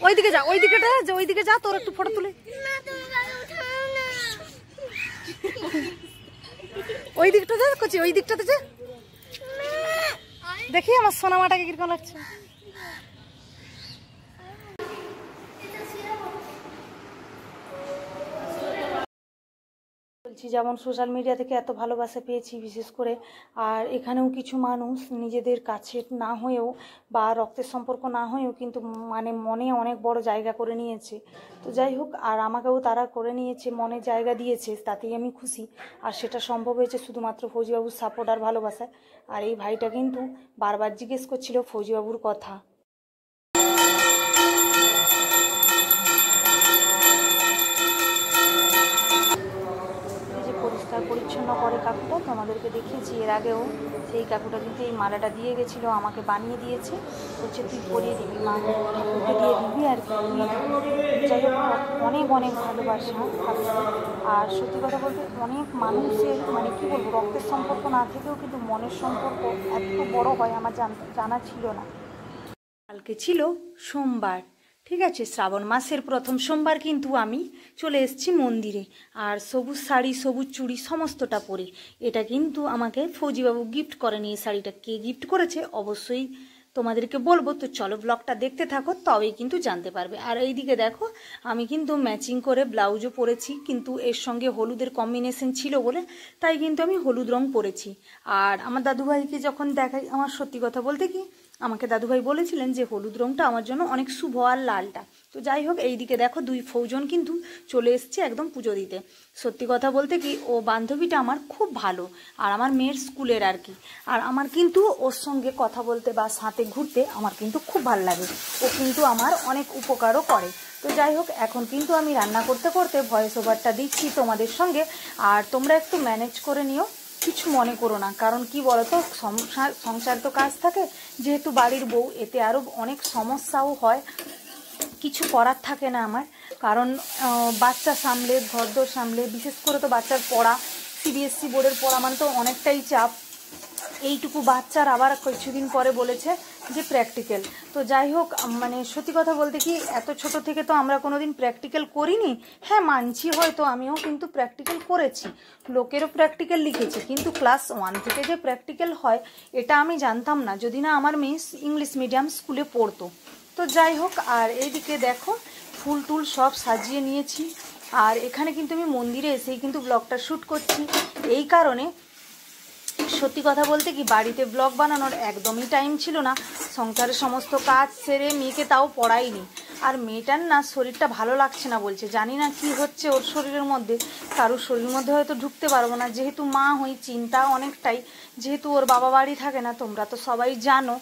ওইদিকে যা, ওইদিকে যা, তোর একটু ফটো তুলে। ওই দিকটা যা করছি, ওই দিকটাতে যা। দেখি আমার সোনামাটাকে কিরকম লাগছে। বলছি যেমন সোশ্যাল মিডিয়া থেকে এত ভালোবাসা পেয়েছি বিশেষ করে, আর এখানেও কিছু মানুষ নিজেদের কাছের না হয়েও বা রক্তের সম্পর্ক না হয়েও কিন্তু মানে মনে অনেক বড় জায়গা করে নিয়েছে। তো যাই হোক, আর আমাকেও তারা করে নিয়েছে, মনে জায়গা দিয়েছে, তাতেই আমি খুশি। আর সেটা সম্ভব হয়েছে শুধুমাত্র ফৌজিবাবুর সাপোর্ট আর ভালোবাসায়। আর এই ভাইটা কিন্তু বারবার জিজ্ঞেস করছিল ফৌজিবাবুর কথা। পরিষ্কার পরিচ্ছন্ন করে কাকুটা, তোমাদেরকে দেখিয়েছি এর আগেও। সেই কাকুটা কিন্তু এই মালাটা দিয়ে গেছিলো, আমাকে বানিয়ে দিয়েছে, বলছে তুই পরিয়ে দিবি মা, ঠাকুরকে দিয়ে দিবি আর কি। যাই হোক, অনেক অনেক ভালোবাসা কাকুটা। আর সত্যি কথা বলতে অনেক মানুষের মানে কী বলবো, রক্তের সম্পর্ক না থেকেও কিন্তু মনের সম্পর্ক এত বড় হয় আমার জানা ছিল না। কালকে ছিল সোমবার, ঠিক আছে, শ্রাবণ মাসের প্রথম সোমবার, কিন্তু আমি চলে এসেছি মন্দিরে। আর সবুজ শাড়ি, সবুজ চুড়ি সমস্তটা পরে। এটা কিন্তু আমাকে ফৌজিবাবু গিফট করেনি। এই শাড়িটা কে গিফট করেছে অবশ্যই তোমাদেরকে বলবো। তো চলো ব্লগটা দেখতে থাকো, তবেই কিন্তু জানতে পারবে। আর এইদিকে দেখো, আমি কিন্তু ম্যাচিং করে ব্লাউজও পরেছি, কিন্তু এর সঙ্গে হলুদের কম্বিনেশন ছিল বলে তাই কিন্তু আমি হলুদ রং পরেছি। আর আমার দাদুভাইকে যখন দেখাই, আমার সত্যি কথা বলতে কি, আমাকে দাদুভাই বলেছিলেন যে হলুদ রঙটা আমার জন্য অনেক শুভ, আর লালটা। তো যাই হোক, এইদিকে দেখো দুই ফৌজন কিন্তু চলে এসছে একদম পুজো দিতে। সত্যি কথা বলতে কি, ও বান্ধবীটা আমার খুব ভালো, আর আমার মেয়ের স্কুলের আর কি। আর আমার কিন্তু ওর সঙ্গে কথা বলতে বা সাথে ঘুরতে আমার কিন্তু খুব ভালো লাগে। ও কিন্তু আমার অনেক উপকারও করে। তো যাই হোক, এখন কিন্তু আমি রান্না করতে করতে ভয়েস ওভারটা দিচ্ছি তোমাদের সঙ্গে। আর তোমরা একটু ম্যানেজ করে নিও, কিছু মনে করো না। কারণ কি বলতো, সংসার তো কাজ থাকে, যেহেতু বাড়ির বউ, এতে আরও অনেক সমস্যাও হয়, কিছু করার থাকে না আমার। কারণ বাচ্চা সামলে, ঘরদোর সামলে, বিশেষ করে তো বাচ্চার পড়া, সিবিএসসি বোর্ডের পড়া মানে তো অনেকটাই চাপ। এইটুকু বাচ্চার আবার কিছুদিন পরে বলেছে যে প্র্যাকটিক্যাল। তো যাই হোক, মানে সত্যি কথা বলতে কি, এত ছোট থেকে তো আমরা কোনোদিন প্র্যাকটিক্যাল করিনি। হ্যাঁ মানছি, হয়তো আমিও কিন্তু প্র্যাকটিক্যাল করেছি, লোকেরও প্র্যাকটিক্যাল লিখেছি, কিন্তু ক্লাস 1 থেকে যে প্র্যাকটিক্যাল হয় এটা আমি জানতাম না, যদি না আমার মেয়ে ইংলিশ মিডিয়াম স্কুলে পড়তো। তো যাই হোক, আর এইদিকে দেখো ফুল টুল সব সাজিয়ে নিয়েছি। আর এখানে কিন্তু আমি মন্দিরে এসেই কিন্তু ব্লগটা শ্যুট করছি, এই কারণে সত্যি কথা বলতে কি, বাড়িতে ব্লগ বানানোর একদমই টাইম ছিল না। সংসারের সমস্ত কাজ সেরে মেয়েকে তাও পড়াইনি। আর মেয়েটার না শরীরটা ভালো লাগছে না বলছে, জানি না কি হচ্ছে ওর শরীরের মধ্যে। কারোর শরীরের মধ্যে হয়তো ঢুকতে পারবো না, যেহেতু মা হই চিন্তা অনেকটাই, যেহেতু ওর বাবা বাড়ি থাকে না, তোমরা তো সবাই জানো।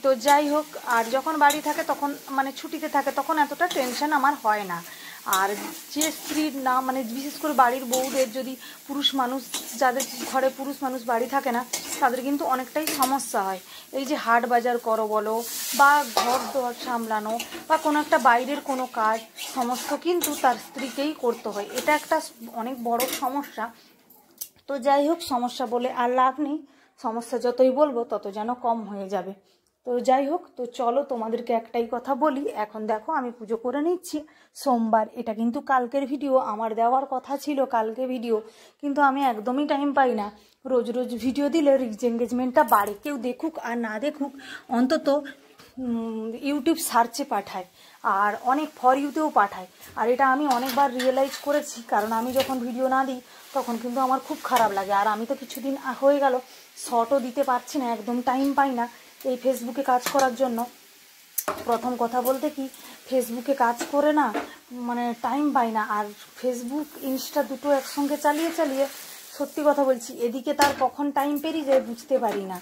তো যাই হোক, আর যখন বাড়ি থাকে তখন মানে ছুটিতে থাকে, তখন এতটা টেনশন আমার হয় না। আর যে স্ত্রীর না মানে বিশেষ করে বাড়ির বউদের, যদি পুরুষ মানুষ, যাদের ঘরে পুরুষ মানুষ বাড়ি থাকে না, তাদের কিন্তু অনেকটাই সমস্যা হয়। এই যে হাট বাজার করো বলো, বা ঘর দর সামলানো, বা কোনো একটা বাইরের কোনো কাজ, সমস্ত কিন্তু তার স্ত্রীকেই করতে হয়। এটা একটা অনেক বড় সমস্যা। তো যাই হোক, সমস্যা বলে আর লাভ নেই, সমস্যা যতই বলবো তত যেন কম হয়ে যাবে। তো যাই হোক, তো চলো তোমাদেরকে একটাই কথা বলি, এখন দেখো আমি পুজো করে নিচ্ছি। সোমবার, এটা কিন্তু কালকের ভিডিও, আমার দেওয়ার কথা ছিল কালকে ভিডিও, কিন্তু আমি একদমই টাইম পাই না। রোজ রোজ ভিডিও দিলে রিচ এঙ্গেজমেন্টটা বাড়ে, কেউ দেখুক আর না দেখুক, অন্তত ইউটিউব সার্চে পাঠায়, আর অনেক ফর ইউতেও পাঠায়। আর এটা আমি অনেকবার রিয়েলাইজ করেছি, কারণ আমি যখন ভিডিও না দিই তখন কিন্তু আমার খুব খারাপ লাগে। আর আমি তো কিছুদিন হয়ে গেল শর্টও দিতে পারছি না, একদম টাইম পাই না এই ফেসবুকে কাজ করার জন্য। প্রথম কথা বলতে কি, ফেসবুকে কাজ করে না মানে টাইম পাই না। আর ফেসবুক ইনস্টা দুটো একসঙ্গে চালিয়ে চালিয়ে সত্যি কথা বলছি, এদিকে তার কখন টাইম পেরিয়ে যায় বুঝতে পারি না।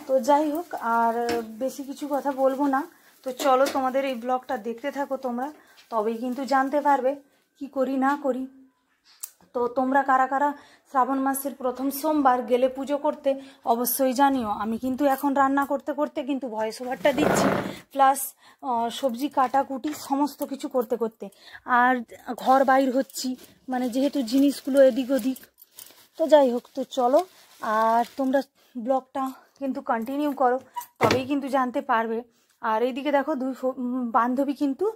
তো যাই হোক, আর বেশি কিছু কথা বলবো না। তো চলো তোমাদের এই ব্লগটা দেখতে থাকো তোমরা, তবেই কিন্তু জানতে পারবে কি করি না করি। তো তোমরা কারা কারা শ্রাবণ মাসের প্রথম সোমবার গেলে পুজো করতে অবশ্যই জানিও। আমি কিন্তু এখন রান্না করতে করতে কিন্তু ভয়েস ওভারটা দিচ্ছি, প্লাস সবজি কাটাকুটি সমস্ত কিছু করতে করতে, আর ঘর বাইর হচ্ছি, মানে যেহেতু জিনিসগুলো এদিক ওদিক। তো যাই হোক, তো চলো, আর তোমরা ব্লগটা কিন্তু কন্টিনিউ করো, তবেই কিন্তু জানতে পারবে আর এইদিকে দেখো বান্ধবী কিন্তু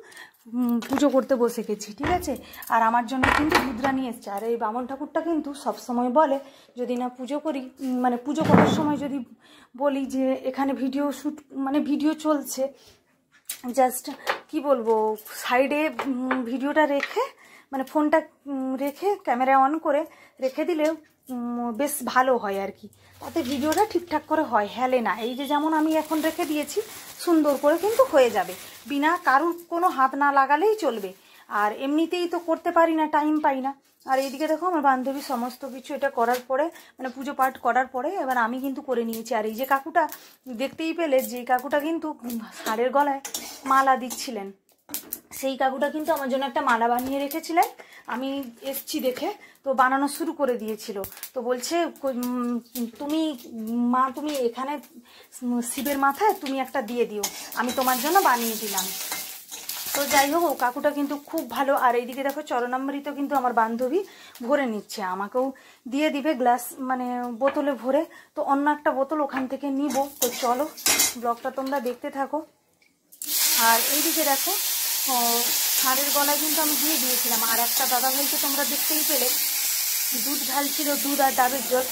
পুজো করতে বসে গেছি, ঠিক আছে। আর আমার জন্য কিন্তু মুদ্রা নিয়ে এসছে। আর এই বামন ঠাকুরটা কিন্তু সবসময় বলে যদি না পুজো করি, মানে পুজো করার সময় যদি বলি যে এখানে ভিডিও শ্যুট, মানে ভিডিও চলছে, জাস্ট কি বলবো, সাইডে ভিডিওটা রেখে, মানে ফোনটা রেখে ক্যামেরা অন করে রেখে দিলে বেশ ভালো হয় আর কি, তাতে ভিডিওটা ঠিকঠাক করে হয়, হেলে না। এই যে যেমন আমি এখন রেখে দিয়েছি, সুন্দর করে কিন্তু হয়ে যাবে, বিনা কারুর কোনো হাত না লাগালেই চলবে। আর এমনিতেই তো করতে পারি না, টাইম পাই না। আর এইদিকে দেখো আমার বান্ধবী সমস্ত কিছু এটা করার পরে, মানে পুজো পাঠ করার পরে এবার আমি কিন্তু করে নিয়েছি। আর এই যে কাকুটা দেখতেই পেলে, যে কাকুটা কিন্তু ষাঁড়ের গলায় মালা দিচ্ছিলেন, সেই কাকুটা কিন্তু আমার জন্য একটা মালা বানিয়ে রেখেছিলেন। আমি এসছি দেখে তো বানানো শুরু করে দিয়েছিল। তো বলছে তুমি এখানে শিবের মাথায় তুমি একটা দিয়ে দিও, আমি তোমার জন্য বানিয়ে দিলাম। তো যাই হোক, ও কাকুটা কিন্তু খুব ভালো। আর এইদিকে দেখো চরণামৃত কিন্তু আমার বান্ধবী ভরে নিচ্ছে, আমাকেও দিয়ে দিবে গ্লাস, মানে বোতলে ভরে। তো অন্য একটা বোতল ওখান থেকে নিব। তো চলো ব্লগটা তোমরা দেখতে থাকো। আর এইদিকে দেখো ষাঁড়ের গলায় কিন্তু আমি দিয়ে দিয়েছিলাম। আর একটা দাদাভাইকে তোমরা দেখতেই পেলে, দুধ ঢালছিল, দুধ আর ডাবের জল।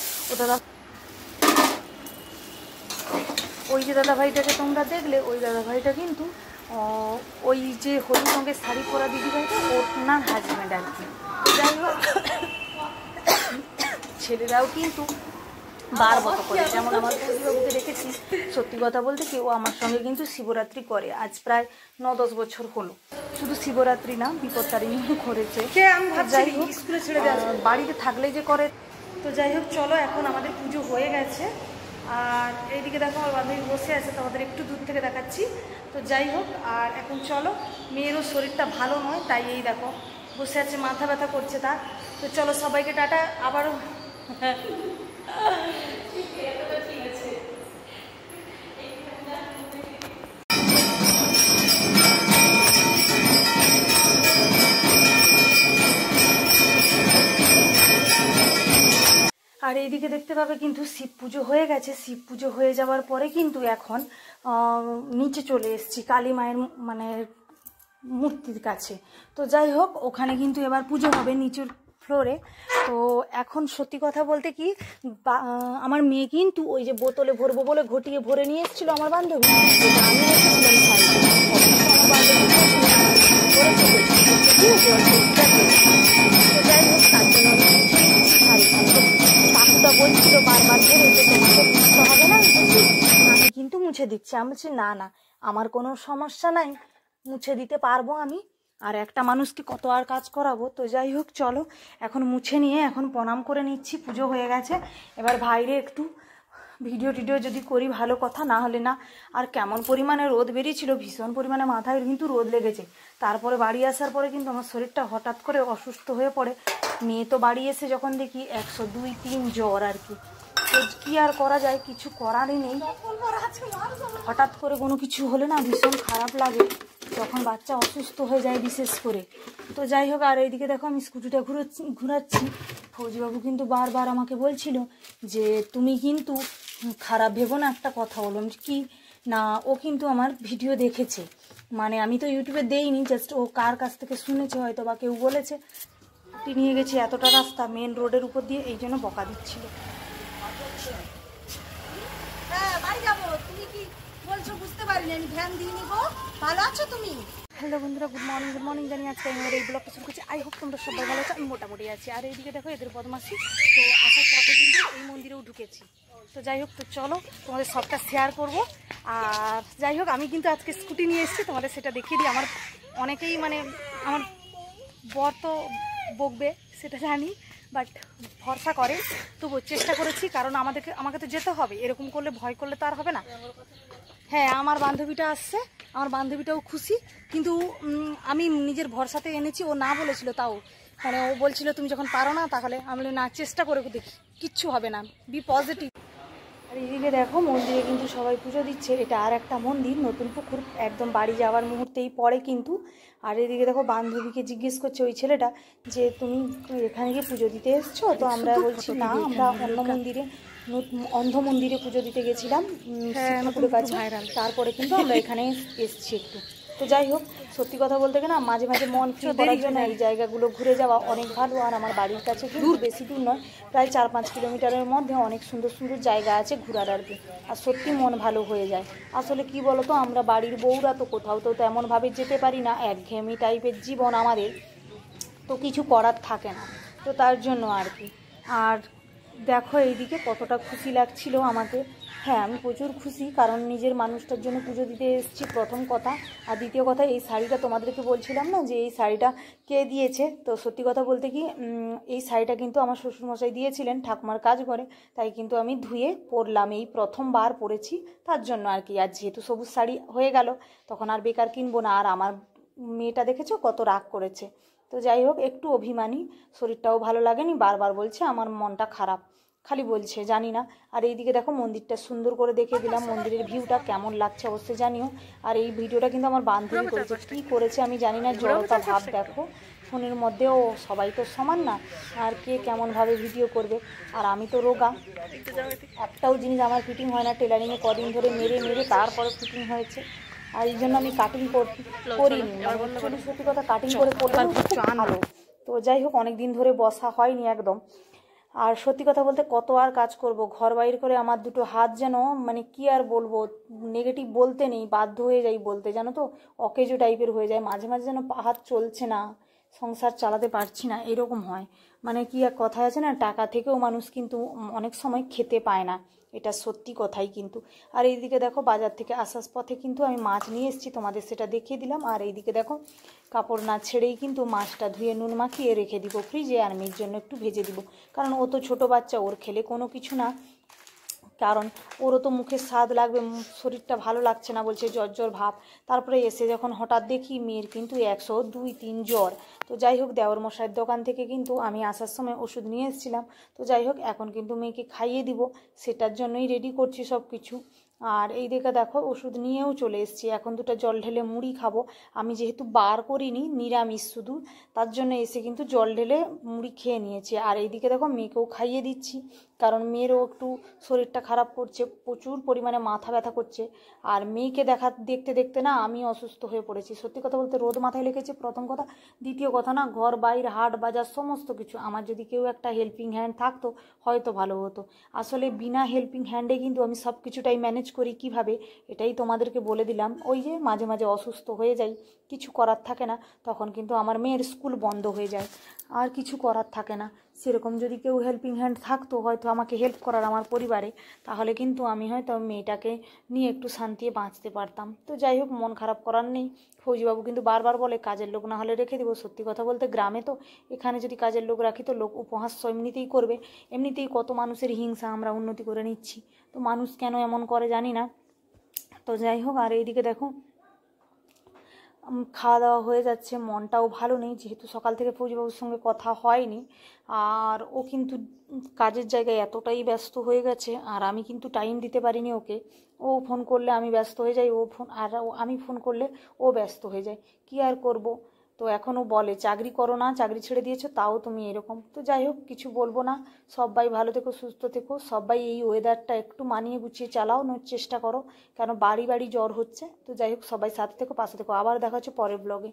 ওই যে দাদাভাইটাকে তোমরা দেখলে, ওই দাদাভাইটা কিন্তু ওই যে হলুদ রঙের শাড়ি পরা দিদিভাইটা ওনার হাজব্যান্ড আর কি। যাই হোক, ছেলেরাও কিন্তু বার মতো করে, যেমন আমার বৌদিবাবুকে দেখেছি। সত্যি কথা বলতে কি, ও আমার সঙ্গে কিন্তু শিবরাত্রি করে আজ প্রায় 9-10 বছর হলো। শুধু শিবরাত্রি না, বিপত্তারিণীও করেছে। যাই হোক, স্কুলে ছেড়ে দেওয়া বাড়িতে থাকলে যে করে। তো যাই হোক, চলো এখন আমাদের পুজো হয়ে গেছে। আর এইদিকে দেখো আমার বান্ধবী বসে আছে, তোমাদের একটু দূর থেকে দেখাচ্ছি। তো যাই হোক, আর এখন চলো, মেয়েরও শরীরটা ভালো নয়, তাই এই দেখো বসে আছে, মাথা ব্যথা করছে তার। তো চলো সবাইকে টাটা, আবারও আর এইদিকে দেখতে পাবে কিন্তু শিব পুজো হয়ে গেছে। শিব পুজো হয়ে যাওয়ার পরে কিন্তু এখন নিচে চলে এসেছি কালী মায়ের মানে মূর্তির কাছে। তো যাই হোক, ওখানে কিন্তু এবার পুজো হবে নিচের ফ্লোরে। তো এখন সত্যি কথা বলতে কি, আমার মেয়ে কিন্তু ওই যে বোতলে ভরবো বলে ঘটিয়ে ভরে নিয়ে এসেছিল আমার বান্ধবী, আমি যাই হোক, তার জন্য কাকুটা বলছিল বারবার ধরে যে তোমাকে মুছতে হবে না, আমি কিন্তু মুছে দিচ্ছি। আমি বলছি না না, আমার কোনো সমস্যা নাই, মুছে দিতে পারবো আমি, আর একটা মানুষকে কত আর কাজ করাবো। তো যাই হোক, চলো এখন মুছে নিয়ে এখন প্রণাম করে নিচ্ছি, পুজো হয়ে গেছে। এবার বাইরে একটু ভিডিও টিডিও যদি করি ভালো কথা, না হলে না। আর কেমন পরিমাণে রোদ বেরিয়েছিল, ভীষণ পরিমাণে মাথায় কিন্তু রোদ লেগেছে। তারপরে বাড়ি আসার পরে কিন্তু আমার শরীরটা হঠাৎ করে অসুস্থ হয়ে পড়ে। মেয়ে তো বাড়ি এসে যখন দেখি 102-3 জ্বর আর কি। তো কী আর করা যায়, কিছু করারই নেই। হঠাৎ করে কোনো কিছু হলে না ভীষণ খারাপ লাগে, যখন বাচ্চা অসুস্থ হয়ে যায় বিশেষ করে। তো যাই হোক, আর এইদিকে দেখো আমি স্কুটিটা ঘুরাচ্ছি। ফৌজিবাবু কিন্তু বারবার আমাকে বলছিল যে তুমি কিন্তু খারাপ ভেবো না, একটা কথা বললাম কি না, ও কিন্তু আমার ভিডিও দেখেছে, মানে আমি তো ইউটিউবে দেইনি, জাস্ট ও কার কাছ থেকে শুনেছে, হয়তো বা কেউ বলেছে। নিয়ে গেছি এতটা রাস্তা মেন রোডের উপর দিয়ে, এই জন্য বকা দিচ্ছিল। হ্যালো বন্ধুরা, গুড মর্নিং জানিয়ে আজকে আমার এই ব্লগটা শুরু করছি। আই হোপ তোমরা সবাই ভালো আছো, আমি মোটামুটি আছি। আর এইদিকে দেখো এদের বদমাসি, তো আসার পথে কিন্তু এই মন্দিরেও ঢুকেছি। তো যাই হোক, তো চলো তোমাদের সবটা শেয়ার করব। আর যাই হোক, আমি কিন্তু আজকে স্কুটি নিয়ে এসেছি, তোমাদের সেটা দেখিয়ে দিই। আমার অনেকেই মানে আমার বর তো বকবে সেটা জানি, বাট ভরসা করে, তবু চেষ্টা করেছি, কারণ আমাকে তো যেতে হবে, এরকম করলে ভয় করলে তো আর হবে না। হ্যাঁ, আমার বান্ধবীটা আসছে, আমার বান্ধবীটাও খুশি, কিন্তু আমি নিজের ভরসাতে এনেছি। ও না বলেছিল, তাও মানে ও বলছিল তুমি যখন পারো না তাহলে, আমি না চেষ্টা করে দেখি, কিচ্ছু হবে না, বি পজিটিভ। আর এদিকে দেখো মন্দিরে কিন্তু সবাই পুজো দিচ্ছে। এটা আর একটা মন্দির, নতুন পুকুর, একদম বাড়ি যাওয়ার মুহূর্তেই পরে কিন্তু। আর এদিকে দেখো বান্ধবীকে জিজ্ঞেস করছে ওই ছেলেটা যে তুমি এখানে গিয়ে পুজো দিতে এসছো? তো আমরা বলছি না, আমরা অন্য মন্দিরে অন্ধ মন্দিরে পুজো দিতে গেছিলাম শিব ঠাকুরের কাছে, তারপরে কিন্তু আমরা এখানে এসছি একটু। তো যাই হোক, সত্যি কথা বলতে গেলে না মাঝে মাঝে মন ফ্রি করার জন্য এই জায়গাগুলো ঘুরে যাওয়া অনেক ভালো। আর আমার বাড়ির কাছে কিন্তু বেশি দূর নয়, প্রায় 4-5 কিলোমিটারের মধ্যে অনেক সুন্দর সুন্দর জায়গা আছে ঘোরার আর কি। আর সত্যি মন ভালো হয়ে যায়। আসলে কি বলতো, আমরা বাড়ির বউরা তো কোথাও তো তেমনভাবে যেতে পারি না, একঘেয়েমি টাইপের জীবন আমাদের, তো কিছু করার থাকে না, তো তার জন্য আর কি। আর দেখো এইদিকে কতটা খুশি লাগছিল আমাকে। হ্যাঁ, আমি প্রচুর খুশি, কারণ নিজের মানুষটার জন্য পুজো দিতে এসেছি প্রথম কথা। আর দ্বিতীয় কথা, এই শাড়িটা তোমাদেরকে বলছিলাম না যে এই শাড়িটা কে দিয়েছে, তো সত্যি কথা বলতে কি এই শাড়িটা কিন্তু আমার শ্বশুরমশাই দিয়েছিলেন ঠাকুমার কাজ করে, তাই কিন্তু আমি ধুয়ে পরলাম, এই প্রথমবার পরেছি তার জন্য আর কি। আর যেহেতু সবুজ শাড়ি হয়ে গেল, তখন আর বেকার কিনবো না। আর আমার মেয়েটা দেখেছো কত রাগ করেছে। তো যাই হোক, একটু অভিমানী, শরীরটাও ভালো লাগেনি, বারবার বলছে আমার মনটা খারাপ, খালি বলছে, জানি না। আর এইদিকে দেখো মন্দিরটা সুন্দর করে দেখে দিলাম, মন্দিরের ভিউটা কেমন লাগছে অবশ্যই জানিও। আর এই ভিডিওটা কিন্তু আমার বান্ধবী করেছে, কী করেছে আমি জানি না, জড়তা ভাব দেখো ফোনের মধ্যেও, সবাই তো সমান না, আর কে কেমনভাবে ভিডিও করবে। আর আমি তো রোগা, একটাও জিনিস আমার ফিটিং হয় না, টেলারিংয়ে কদিন ধরে মেরে মেরে তারপরে ফিটিং হয়েছে। আর এই জন্য আমি কাটিং করিনি, মানে সত্যি কথা কাটিং করে করলে খুব ভালো। তো যাই হোক, অনেক দিন ধরে বসা হয়নি একদম। আর সত্যি কথা বলতে কত আর কাজ করব, ঘর বাইর করে আমার দুটো হাত যেন, মানে কি আর বলবো, নেগেটিভ বলতে নেই, বাধ্য হয়ে যাই বলতে, জানো তো, অকেজো টাইপের হয়ে যায় মাঝে মাঝে, যেন হাত চলছে না, সংসার চালাতে পারছি না, এরকম হয়। মানে কি এক কথা আছে না, টাকা থেকেও মানুষ কিন্তু অনেক সময় খেতে পায় না, এটা সত্যি কথাই কিন্তু। আর এইদিকে দেখো বাজার থেকে আসার পথে কিন্তু আমি মাছ নিয়ে এসেছি, তোমাদের সেটা দেখিয়ে দিলাম। আর এইদিকে দেখো কাপড় না ছেড়েই কিন্তু মাছটা ধুয়ে নুন মাখিয়ে রেখে দিব ফ্রিজে, আর মেয়ের জন্য একটু ভেজে দিব, কারণ ও তো ছোটো বাচ্চা, ওর খেলে কোনো কিছু না, কারণ ওরও তো মুখের স্বাদ লাগবে, শরীরটা ভালো লাগছে না বলছে, জ্বর জ্বর ভাব। তারপরে এসে যখন হঠাৎ দেখি মেয়ের কিন্তু 102-3 জ্বর। তো যাই হোক, দেওর মশাইয়ের দোকান থেকে কিন্তু আমি আসার সময় ওষুধ নিয়ে এসেছিলাম। তো যাই হোক, এখন কিন্তু মেয়েকে খাইয়ে দিব, সেটার জন্যই রেডি করছি সব কিছু। আর এই দিকে দেখো ওষুধ নিয়েও চলে এসেছি, এখন দুটো জল ঢেলে মুড়ি খাবো। আমি যেহেতু বার করিনি, নিরামিষ শুধু, তার জন্য এসে কিন্তু জল ঢেলে মুড়ি খেয়ে নিয়েছি। আর এইদিকে দেখো মেয়েকেও খাইয়ে দিচ্ছি, কারণ মেয়েরও একটু শরীরটা খারাপ করছে, প্রচুর পরিমাণে মাথা ব্যথা করছে। আর মেয়েকে দেখতে দেখতে না আমি অসুস্থ হয়ে পড়েছি, সত্যি কথা বলতে রোদ মাথায় লেগেছে প্রথম কথা। দ্বিতীয় কথা না, ঘর বাইর হাট বাজার সমস্ত কিছু, আমার যদি কেউ একটা হেল্পিং হ্যান্ড থাকতো হয়তো ভালো হতো। আসলে বিনা হেল্পিং হ্যান্ডে কিন্তু আমি সব কিছুটাই ম্যানেজ করি কিভাবে, এটাই তোমাদেরকে বলে দিলাম। ওই যে মাঝে মাঝে অসুস্থ হয়ে যাই, কিছু করার থাকে না, তখন কিন্তু আমার মেয়ের স্কুল বন্ধ হয়ে যায়, আর কিছু করার থাকে না। সেরকম যদি কেউ হেল্পিং হ্যান্ড থাকতো হয়তো আমাকে হেল্প করার আমার পরিবারে, তাহলে কিন্তু আমি হয়তো মেয়েটাকে নিয়ে একটু শান্তিতে বাঁচতে পারতাম। তো যাই হোক, মন খারাপ করার নেই। ফৌজিবাবু কিন্তু বারবার বলে কাজের লোক না হলে রেখে দেবো। সত্যি কথা বলতে গ্রামে তো, এখানে যদি কাজের লোক রাখি তো লোক উপহাস এমনিতেই করবে, এমনিতেই কত মানুষের হিংসা, আমরা উন্নতি করে নিচ্ছি, তো মানুষ কেন এমন করে জানি না। তো যাই হোক, আর এইদিকে দেখো খাওয়া দাওয়া হয়ে যাচ্ছে, মনটাও ভালো নেই, যেহেতু সকাল থেকে ফৌজিবাবুর সঙ্গে কথা হয়নি। আর ও কিন্তু কাজের জায়গায় এতটাই ব্যস্ত হয়ে গেছে, আর আমি কিন্তু টাইম দিতে পারিনি ওকে। ও ফোন করলে আমি ব্যস্ত হয়ে যাই, আমি ফোন করলে ও ব্যস্ত হয়ে যায়, কি আর করব। তো এখনও বলে চাকরি করো না, চাকরি ছেড়ে দিয়েছো তাও তুমি এরকম। তো যাই হোক, কিছু বলবো না, সবাই ভালো থেকো, সুস্থ থেকো, সবাই এই ওয়েদারটা একটু মানিয়ে গুছিয়ে চালানোর চেষ্টা করো, কেন বাড়ি বাড়ি জ্বর হচ্ছে। তো যাই হোক, সবাই সাথে থেকো, পাশে থেকো, আবার দেখা হচ্ছে পরের ব্লগে।